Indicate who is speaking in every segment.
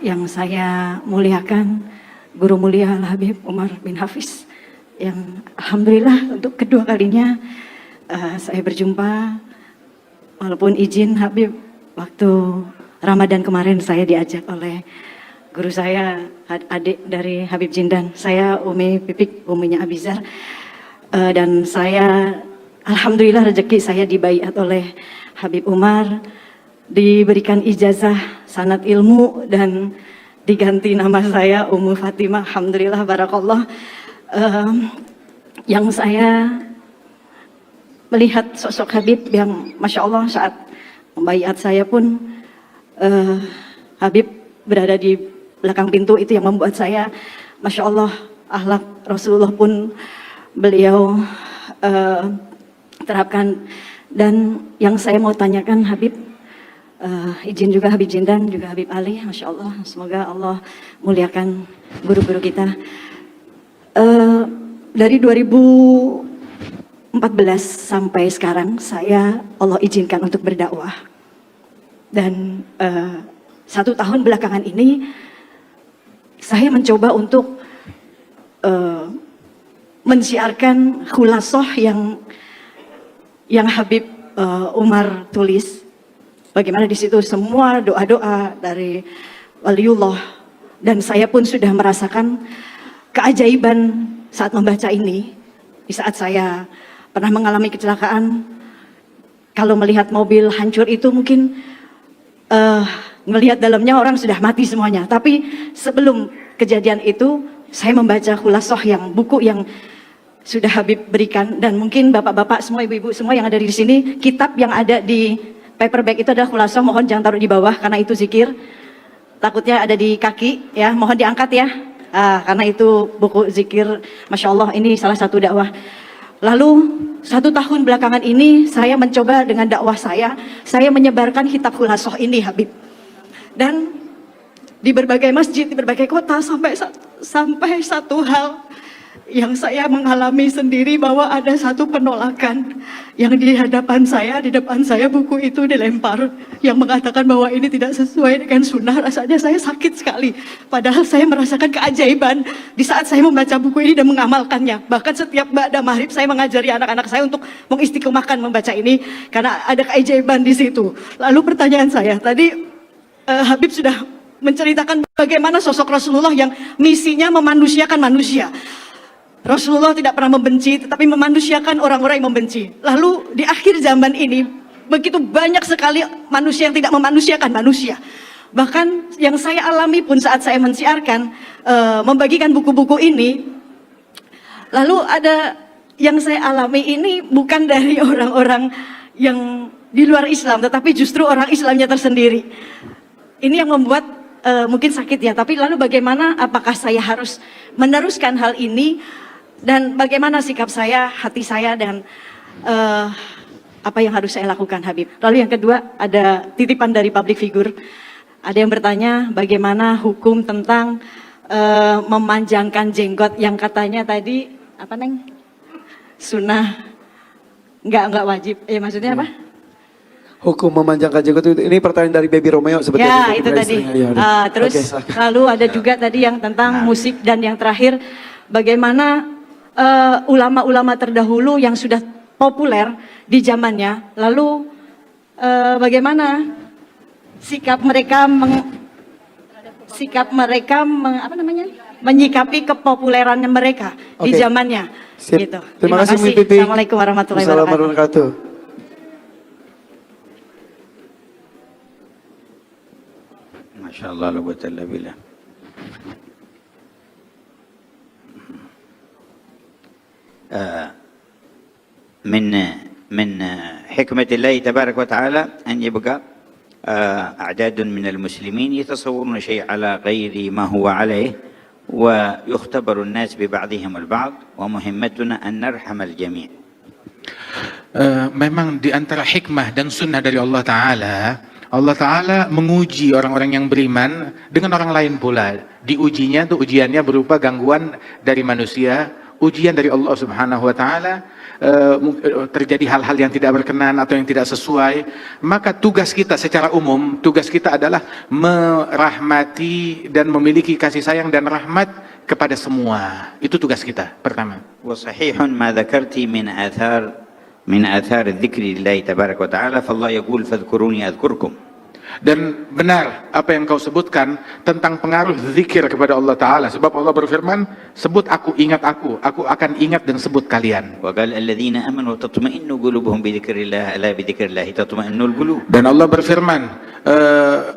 Speaker 1: yang saya muliakan, Guru Mulia Al-Habib Umar bin Hafiz, yang alhamdulillah untuk kedua kalinya saya berjumpa. Walaupun izin Habib, waktu Ramadan kemarin saya diajak oleh guru saya, adik dari Habib Jindan, saya Umi Pipik, uminya Abizar, dan saya alhamdulillah rezeki saya dibaiat oleh Habib Umar, diberikan ijazah sanad ilmu dan diganti nama saya Ummu Fatimah. Alhamdulillah, barakallah. Yang saya melihat sosok Habib yang Masya Allah saat membaiat saya pun, Habib berada di belakang pintu, itu yang membuat saya Masya Allah, akhlak Rasulullah pun beliau terapkan. Dan yang saya mau tanyakan Habib, izin juga Habib Jindan, juga Habib Ali, Masya Allah, semoga Allah muliakan guru-guru kita. Dari 2014 sampai sekarang saya Allah izinkan untuk berdakwah. Dan 1 tahun belakangan ini saya mencoba untuk mensiarkan khulasoh yang Habib Umar tulis. Bagaimana di situ semua doa-doa dari waliullah, dan saya pun sudah merasakan keajaiban saat membaca ini. Di saat saya pernah mengalami kecelakaan, kalau melihat mobil hancur itu mungkin melihat dalamnya orang sudah mati semuanya. Tapi sebelum kejadian itu saya membaca khulasoh, yang buku yang sudah Habib berikan, dan mungkin bapak-bapak semua, ibu-ibu semua yang ada di sini, kitab yang ada di paperback itu adalah khulasoh. Mohon jangan taruh di bawah karena itu zikir. Takutnya ada di kaki ya, mohon diangkat ya. Karena itu buku zikir. Masya Allah, ini salah satu dakwah. Lalu 1 tahun belakangan ini saya mencoba dengan dakwah saya menyebarkan kitab khulasoh ini Habib. Dan di berbagai masjid, di berbagai kota, sampai satu hal yang saya mengalami sendiri, bahwa ada satu penolakan yang di depan saya buku itu dilempar, yang mengatakan bahwa ini tidak sesuai dengan sunnah. Rasanya saya sakit sekali, padahal saya merasakan keajaiban di saat saya membaca buku ini dan mengamalkannya. Bahkan setiap ba'da maghrib saya mengajari anak-anak saya untuk mengistiqomahkan membaca ini, karena ada keajaiban di situ. Lalu pertanyaan saya tadi, Habib sudah menceritakan bagaimana sosok Rasulullah yang misinya memanusiakan manusia. Rasulullah tidak pernah membenci, tetapi memanusiakan orang-orang yang membenci. Lalu di akhir zaman ini begitu banyak sekali manusia yang tidak memanusiakan manusia. Bahkan yang saya alami pun saat saya mensiarkan, membagikan buku-buku ini, lalu ada yang saya alami ini bukan dari orang-orang yang di luar Islam, tetapi justru orang Islamnya tersendiri. Ini yang membuat mungkin sakit ya. Tapi lalu bagaimana, apakah saya harus meneruskan hal ini, dan bagaimana sikap saya, hati saya, dan apa yang harus saya lakukan Habib. Lalu yang kedua, ada titipan dari public figure. Ada yang bertanya bagaimana hukum tentang memanjangkan jenggot, yang katanya tadi apa Neng? Sunnah, enggak wajib. Maksudnya apa?
Speaker 2: Hukum memanjangkan jenggot itu, ini pertanyaan dari Baby Romeo sebetulnya.
Speaker 1: Ya, itu tadi. Terus lalu ada juga tadi yang tentang musik, dan yang terakhir bagaimana ulama-ulama terdahulu yang sudah populer di zamannya, lalu bagaimana sikap mereka menyikapi kepopulerannya mereka di zamannya. Gitu.
Speaker 2: Terima kasih.
Speaker 1: Assalamualaikum warahmatullahi wabarakatuh.
Speaker 3: Masya Allah, la quwwata illa billah. من حكمة الله تبارك وتعالى أن يبقى أعداد من المسلمين يتصورون شيء على غير ما هو عليه، ويختبر الناس ببعضهم البعض، ومهمتنا أن نرحم الجميع.
Speaker 4: Memang di antara hikmah dan sunnah dari Allah Ta'ala menguji orang-orang yang beriman dengan orang lain pula. Diujinya itu ujiannya berupa gangguan dari manusia ujian dari Allah Subhanahu wa taala, terjadi hal-hal yang tidak berkenan atau yang tidak sesuai, maka tugas kita secara umum, tugas kita adalah merahmati dan memiliki kasih sayang dan rahmat kepada semua. Itu tugas kita pertama.
Speaker 3: وصحيح ما ذكرت من آثار الذكر لله تبارك وتعالى فالله يقول فاذكروني أذكركم.
Speaker 4: Dan benar apa yang kau sebutkan tentang pengaruh zikir kepada Allah Ta'ala. Sebab Allah berfirman, sebut aku, ingat aku akan ingat dan sebut kalian.
Speaker 3: وقال الذين آمنوا تطمئن قلوبهم بذكر الله ألا بذكر الله تطمئن القلوب.
Speaker 4: Dan Allah berfirman,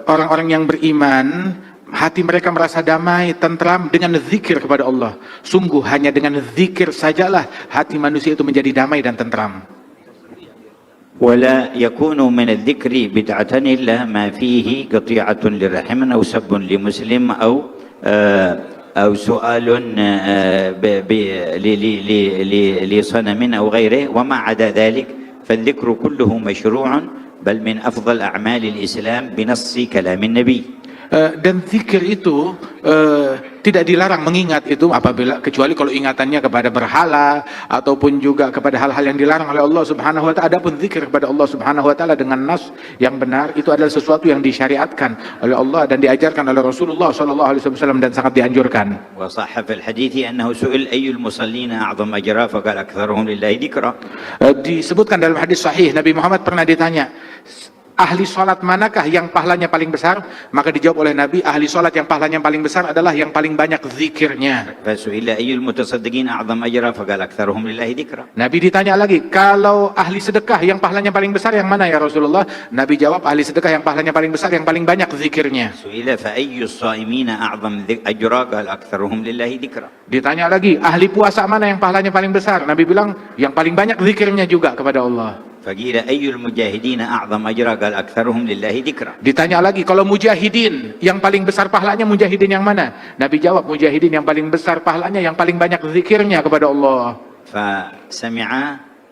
Speaker 4: orang-orang yang beriman, hati mereka merasa damai, tentram dengan zikir kepada Allah. Sungguh hanya dengan zikir sajalah hati manusia itu menjadi damai dan tentram.
Speaker 3: ولا يكون من الذكر بدعة إلا ما فيه قطيعة للرحم أو سب لمسلم أو سؤال لصنم أو غيره وما عدا ذلك فالذكر كله مشروع بل من أفضل أعمال الإسلام بنص كلام النبي.
Speaker 4: Dan zikir itu tidak dilarang mengingat itu apabila kecuali kalau ingatannya kepada berhala ataupun juga kepada hal-hal yang dilarang oleh Allah Subhanahu wa taala. Adapun zikir kepada Allah Subhanahu wa taala dengan nas yang benar itu adalah sesuatu yang disyariatkan oleh Allah dan diajarkan oleh Rasulullah sallallahu alaihi wasallam dan sangat dianjurkan.
Speaker 3: وصح في الحديث أنه سئل أي المصلين أعظم أجرا فقال أكثرهم لله ذكرا.
Speaker 4: Disebutkan dalam hadis sahih, Nabi Muhammad pernah ditanya, ahli sholat manakah yang pahalanya paling besar? Maka dijawab oleh Nabi, ahli sholat yang pahalanya paling besar adalah yang paling banyak zikirnya.
Speaker 3: فسئل أي المتصدقين أعظم أجرا فقال أكثرهم لله ذكرا.
Speaker 4: Nabi ditanya lagi, kalau ahli sedekah yang pahalanya paling besar yang mana ya Rasulullah? Nabi jawab, ahli sedekah yang pahalanya paling besar yang paling banyak zikirnya.
Speaker 3: سئل فأي الصائمين أعظم أجرا قال أكثرهم لله ذكرا.
Speaker 4: Ditanya lagi, ahli puasa mana yang pahalanya paling besar? Nabi bilang, yang paling banyak zikirnya juga kepada Allah.
Speaker 3: فقيل أي المجاهدين أعظم أجرا قال أكثرهم لله ذكرا.
Speaker 4: Ditanya lagi, kalau mujahidin yang paling besar pahalanya mujahidin yang mana? Nabi jawab, mujahidin yang paling besar pahalanya yang paling banyak zikirnya kepada Allah.
Speaker 3: فسمع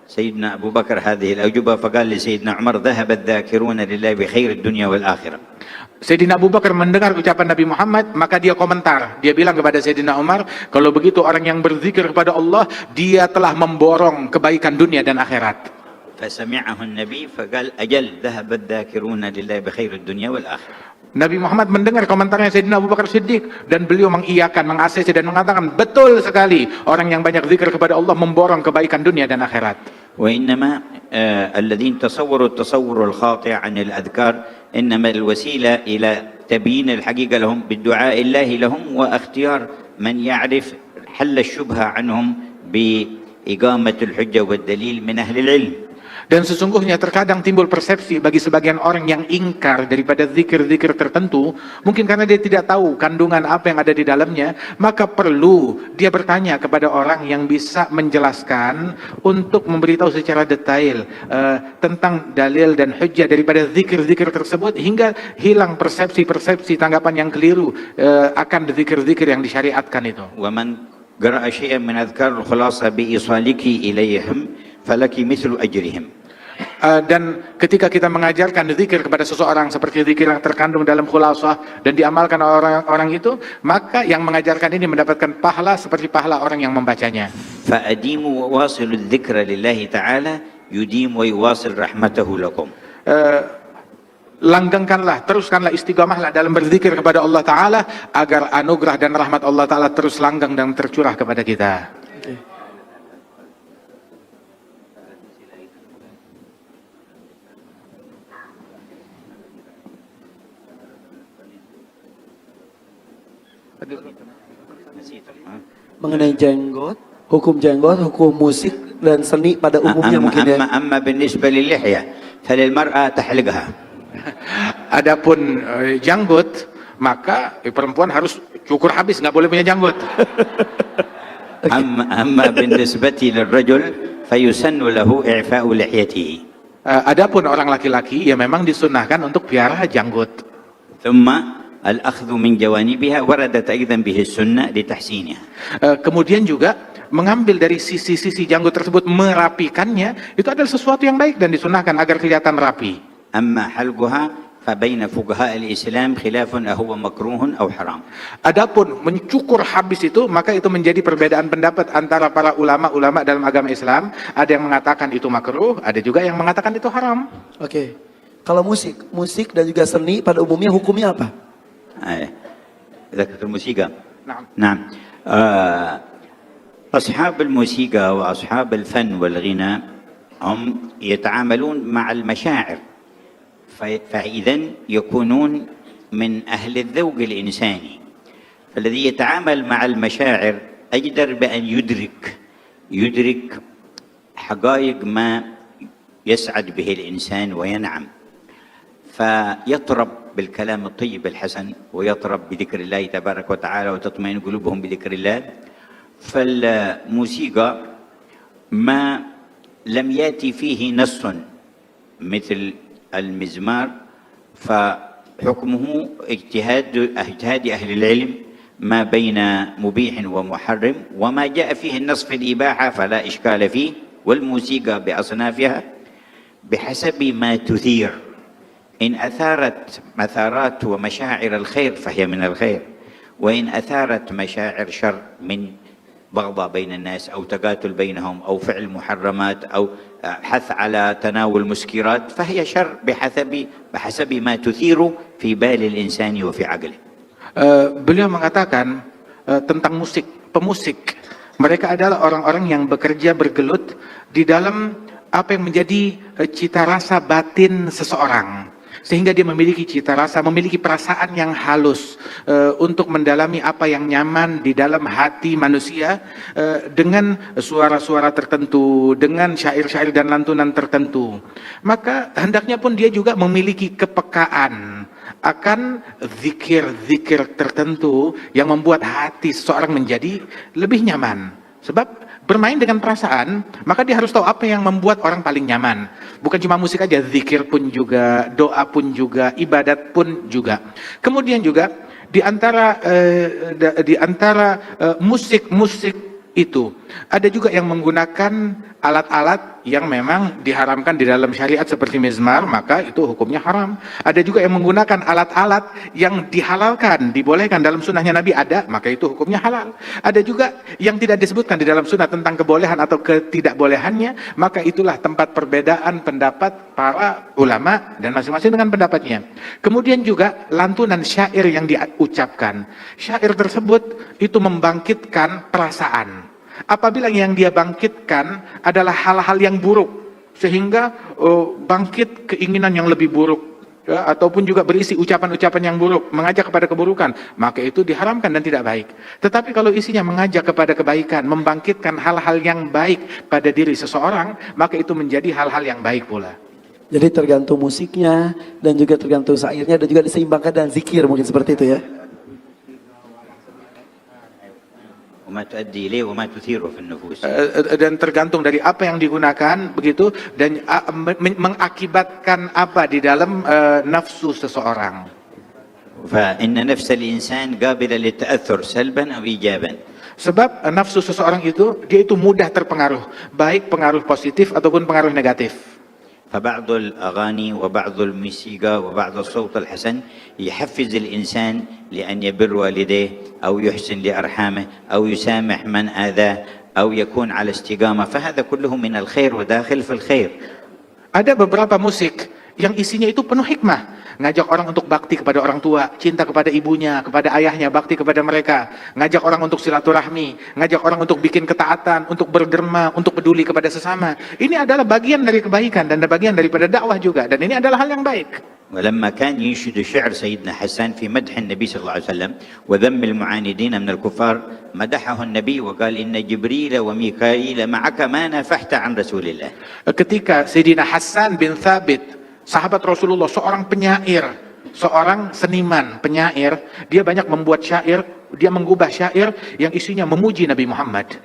Speaker 3: سيدنا أبو بكر هذه الأجوبة فقال لسيدنا عمر ذهب الذاكرون لله بخير الدنيا والآخرة.
Speaker 4: Sayyidina Abu Bakar mendengar ucapan Nabi Muhammad, maka dia komentar. Dia bilang kepada Sayyidina Umar, kalau begitu orang yang berzikir kepada Allah, dia telah memborong kebaikan dunia dan akhirat.
Speaker 3: فسمعه النبي فقال أجل ذهب الذاكرون لله بخير الدنيا والآخرة.
Speaker 4: Nabi Muhammad mendengar komentarnya Sayyidina Abu Bakar Siddiq dan beliau mengiyakan, mengaksesi dan mengatakan, betul sekali, orang yang banyak zikir kepada Allah memborong kebaikan dunia dan akhirat.
Speaker 3: وإنما الذين تصوروا التصور الخاطئ عن الأذكار إنما الوسيلة إلى تبيين الحقيقة لهم بالدعاء الله لهم واختيار من يعرف حل الشبهة عنهم بإقامة الحجة والدليل من أهل العلم.
Speaker 4: Dan sesungguhnya terkadang timbul persepsi bagi sebagian orang yang ingkar daripada zikir-zikir tertentu, mungkin karena dia tidak tahu kandungan apa yang ada di dalamnya, maka perlu dia bertanya kepada orang yang bisa menjelaskan untuk memberitahu secara detail tentang dalil dan hujjah daripada zikir-zikir tersebut, hingga hilang persepsi-persepsi tanggapan yang keliru akan zikir-zikir yang disyariatkan itu.
Speaker 3: ومن قرأ شيئا من أذكار الخلاصة بإيصالك إليهم فلك مثل أجرهم.
Speaker 4: Dan ketika kita mengajarkan zikir kepada seseorang seperti zikir yang terkandung dalam khulasah dan diamalkan orang itu, maka yang mengajarkan ini mendapatkan pahala seperti pahala orang yang membacanya.
Speaker 3: فأديموا وواصلوا الذكر لله تعالى يديم ويواصل رحمته لكم.
Speaker 4: Langgengkanlah, teruskanlah, istiqamahlah dalam berzikir kepada Allah Ta'ala agar anugerah dan rahmat Allah Ta'ala terus langgang dan tercurah kepada kita.
Speaker 2: Mengenai jenggot, hukum musik dan seni pada umumnya mungkin ya.
Speaker 3: أما بالنسبة للحية فللمرأة تحلقها.
Speaker 4: Adapun janggut, maka perempuan harus cukur habis, nggak boleh punya janggut.
Speaker 3: أما بالنسبة للرجل فيسن له إعفاء لحيته.
Speaker 4: Adapun orang laki-laki ya memang disunnahkan untuk piara janggut.
Speaker 3: ثم الأخذ من جوانبها وردت أيضا به السنة لتحسينها.
Speaker 4: Kemudian juga mengambil dari sisi-sisi janggut tersebut, merapikannya, itu adalah sesuatu yang baik dan disunnahkan agar kelihatan rapi.
Speaker 3: أما حلقها بين فقهاء الإسلام خلاف أهو مكروه أو حرام.
Speaker 4: Adapun mencukur habis itu, maka itu menjadi perbedaan pendapat antara para ulama-ulama dalam agama Islam. Ada yang mengatakan itu makruh, ada juga yang mengatakan itu haram.
Speaker 2: Oke. Kalau musik dan juga seni pada umumnya hukumnya apa?
Speaker 3: ذكرت الموسيقى.
Speaker 4: نعم.
Speaker 3: نعم. أصحاب الموسيقى وأصحاب الفن والغناء هم يتعاملون مع المشاعر، فإذا يكونون من أهل الذوق الإنساني، فالذي يتعامل مع المشاعر أجدر بأن يدرك حقائق ما يسعد به الإنسان وينعم، فيطرب بالكلام الطيب الحسن ويطرب بذكر الله تبارك وتعالى وتطمئن قلوبهم بذكر الله. فالموسيقى ما لم يأتي فيه نص مثل المزمار فحكمه اجتهاد أهل العلم ما بين مبيح ومحرم، وما جاء فيه النص في الإباحة فلا إشكال فيه. والموسيقى بأصنافها بحسب ما تثير، إن أثارت مثارات ومشاعر الخير فهي من الخير، وإن أثارت مشاعر شر من بغضاء بين الناس أو تقاتل بينهم أو فعل محرمات أو حث على تناول مسكرات فهي شر بحسب ما تثير في بال الإنسان وفي عقله.
Speaker 4: Beliau mengatakan tentang pemusik. Mereka adalah orang-orang yang bekerja bergelut di dalam apa yang menjadi cita rasa batin seseorang. Sehingga dia memiliki cita rasa, memiliki perasaan yang halus untuk mendalami apa yang nyaman di dalam hati manusia dengan suara-suara tertentu, dengan syair-syair dan lantunan tertentu. Maka hendaknya pun dia juga memiliki kepekaan akan zikir-zikir tertentu yang membuat hati seseorang menjadi lebih nyaman. Sebab bermain dengan perasaan, maka dia harus tahu apa yang membuat orang paling nyaman. Bukan cuma musik aja, zikir pun juga, doa pun juga, ibadat pun juga. Kemudian juga di antara musik-musik itu ada juga yang menggunakan alat-alat yang memang diharamkan di dalam syariat seperti mizmar, maka itu hukumnya haram. Ada juga yang menggunakan alat-alat yang dihalalkan, dibolehkan dalam sunnahnya Nabi ada, maka itu hukumnya halal. Ada juga yang tidak disebutkan di dalam sunnah tentang kebolehan atau ketidakbolehannya, maka itulah tempat perbedaan pendapat para ulama dan masing-masing dengan pendapatnya. Kemudian juga lantunan syair yang diucapkan. Syair tersebut itu membangkitkan perasaan. Apabila yang dia bangkitkan adalah hal-hal yang buruk, sehingga bangkit keinginan yang lebih buruk, ya, ataupun juga berisi ucapan-ucapan yang buruk, mengajak kepada keburukan, maka itu diharamkan dan tidak baik. Tetapi kalau isinya mengajak kepada kebaikan, membangkitkan hal-hal yang baik pada diri seseorang, maka itu menjadi hal-hal yang baik pula.
Speaker 2: Jadi tergantung musiknya dan juga tergantung syairnya dan juga diseimbangkan dengan zikir, mungkin seperti itu ya.
Speaker 3: وما تؤدي إليه وما تثيره في النفوس.
Speaker 4: Dan tergantung dari apa yang digunakan begitu, dan mengakibatkan apa di dalam nafsu seseorang.
Speaker 3: فإن نفس الإنسان قابلة للتأثر سلبا أو إيجابا.
Speaker 4: Sebab nafsu seseorang itu, dia itu mudah terpengaruh, baik pengaruh positif ataupun pengaruh negatif.
Speaker 3: فبعض الأغاني وبعض الموسيقى وبعض الصوت الحسن يحفز الإنسان لأن يبر والديه أو يحسن لأرحامه أو يسامح من آذاه أو يكون على استقامة، فهذا كله من الخير وداخل في الخير.
Speaker 4: Ada beberapa musik yang isinya itu penuh hikmah, ngajak orang untuk bakti kepada orang tua, cinta kepada ibunya, kepada ayahnya, bakti kepada mereka, ngajak orang untuk silaturahmi, ngajak orang untuk bikin ketaatan, untuk berderma, untuk peduli kepada sesama. Ini adalah bagian dari kebaikan dan bagian daripada dakwah juga, dan ini adalah hal yang baik.
Speaker 3: ولما كان ينشد شعر سيدنا حسان في مدح النبي صلى الله عليه وسلم وذم المعاندين من الكفار، مدحه النبي وقال إن جبريل وميكائيل معك ما نافحت عن رسول الله.
Speaker 4: Ketika Sayyidina Hasan bin Thabit, sahabat Rasulullah, seorang penyair, seorang seniman penyair, dia banyak membuat syair, dia mengubah syair yang isinya memuji Nabi Muhammad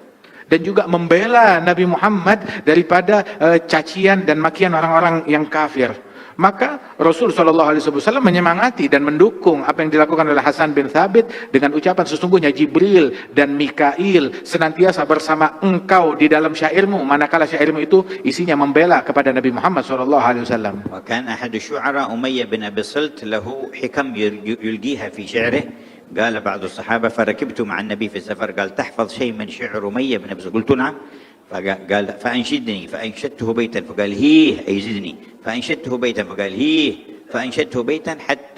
Speaker 4: dan juga membela Nabi Muhammad daripada cacian dan makian orang-orang yang kafir. Maka Rasul SAW menyemangati dan mendukung apa yang dilakukan oleh Hasan bin Thabit dengan ucapan sesungguhnya Jibril dan Mikail senantiasa bersama engkau di dalam syairmu, manakala syairmu itu isinya membela kepada Nabi Muhammad SAW.
Speaker 3: وكان أحد الشعراء أمية بن أبي صلت له حكم يلقيها في شعره. قال بعض الصحابة فركبت مع النبي في السفر قال تحفظ شيء من شعر أمية بن أبي صلت؟ قلت نعم. فقال فأنشدني فأنشدته بيتا فقال هيه أي زدني فأنشدته بيتا فقال هيه فأنشدته بيتا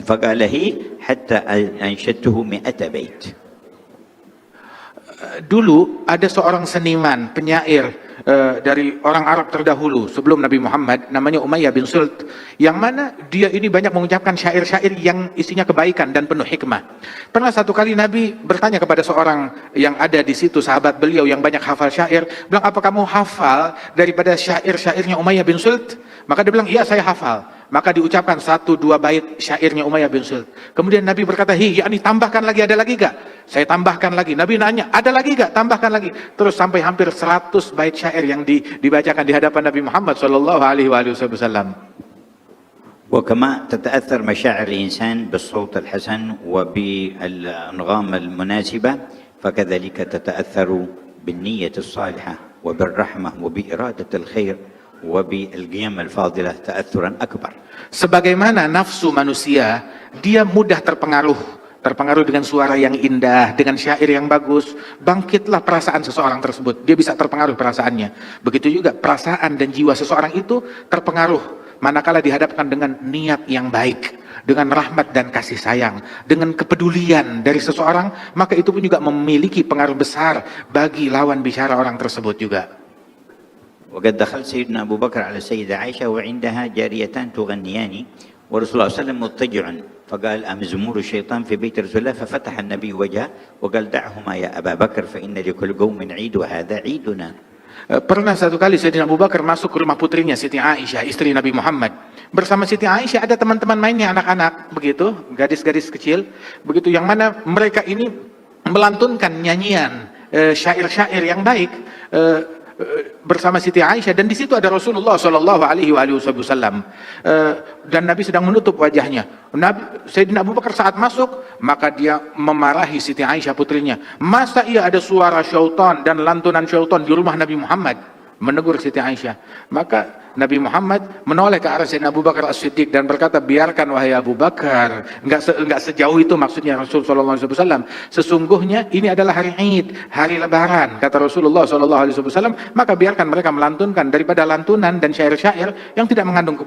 Speaker 3: فقال هيه حتى أنشدته 100 بيت.
Speaker 4: Dulu ada seorang seniman, penyair dari orang Arab terdahulu sebelum Nabi Muhammad, namanya Umayyah bin Sult, yang mana dia ini banyak mengucapkan syair-syair yang isinya kebaikan dan penuh hikmah. Pernah satu kali Nabi bertanya kepada seorang yang ada di situ, sahabat beliau yang banyak hafal syair, bilang, apa kamu hafal daripada syair-syairnya Umayyah bin Sult? Maka dia bilang, iya saya hafal. Maka diucapkan 1-2 bait syairnya Umayyah bin Sult. Kemudian Nabi berkata, yakni tambahkan lagi, ada lagi gak? Saya tambahkan lagi. Nabi nanya, ada lagi gak? Tambahkan lagi. Terus sampai hampir 100 bait syair yang dibacakan di hadapan Nabi Muhammad SAW.
Speaker 3: وكما تتأثر مشاعر الإنسان بالصوت الحسن وبالأنغام المناسبة فكذلك تتأثر بالنية الصالحة وبالرحمة وبإرادة الخير وبالقيم الفاضلة تأثرا أكبر.
Speaker 4: Sebagaimana nafsu manusia, dia mudah terpengaruh dengan suara yang indah, dengan syair yang bagus, bangkitlah perasaan seseorang tersebut. Dia bisa terpengaruh perasaannya. Begitu juga perasaan dan jiwa seseorang itu terpengaruh manakala dihadapkan dengan niat yang baik, dengan rahmat dan kasih sayang, dengan kepedulian dari seseorang, maka itu pun juga memiliki pengaruh besar bagi lawan bicara orang tersebut juga.
Speaker 3: وقد دخل سيدنا أبو بكر على السيدة عائشة وعندها جاريتان تغنيان ورسول الله صلى الله عليه وسلم مضطجع فقال أمزمور الشيطان في بيت رسول الله ففتح النبي وجهه وقال دعهما يا أبا بكر فإن لكل قوم عيد وهذا عيدنا.
Speaker 4: Pernah satu kali Sayyidina Abu Bakar masuk ke rumah putrinya Siti Aisyah, istri Nabi Muhammad. Bersama Siti Aisyah ada teman-teman mainnya, anak-anak begitu, gadis-gadis kecil begitu, yang mana mereka ini melantunkan nyanyian syair-syair yang baik bersama Siti Aisyah, dan di situ ada Rasulullah SAW dan Nabi sedang menutup wajahnya. Sayyidina Abu Bakar saat masuk, maka dia memarahi Siti Aisyah putrinya, masa iya ada suara syaitan dan lantunan syaitan di rumah Nabi Muhammad? Menegur Siti Aisyah. Maka Nabi Muhammad menoleh ke arah Sayyidina Abu Bakar As-Siddiq dan berkata, biarkan wahai Abu Bakar, enggak sejauh itu maksudnya Rasulullah SAW. Sesungguhnya ini adalah hari Id, hari Lebaran, kata Rasulullah SAW. Maka biarkan mereka melantunkan daripada lantunan dan syair-syair yang tidak mengandung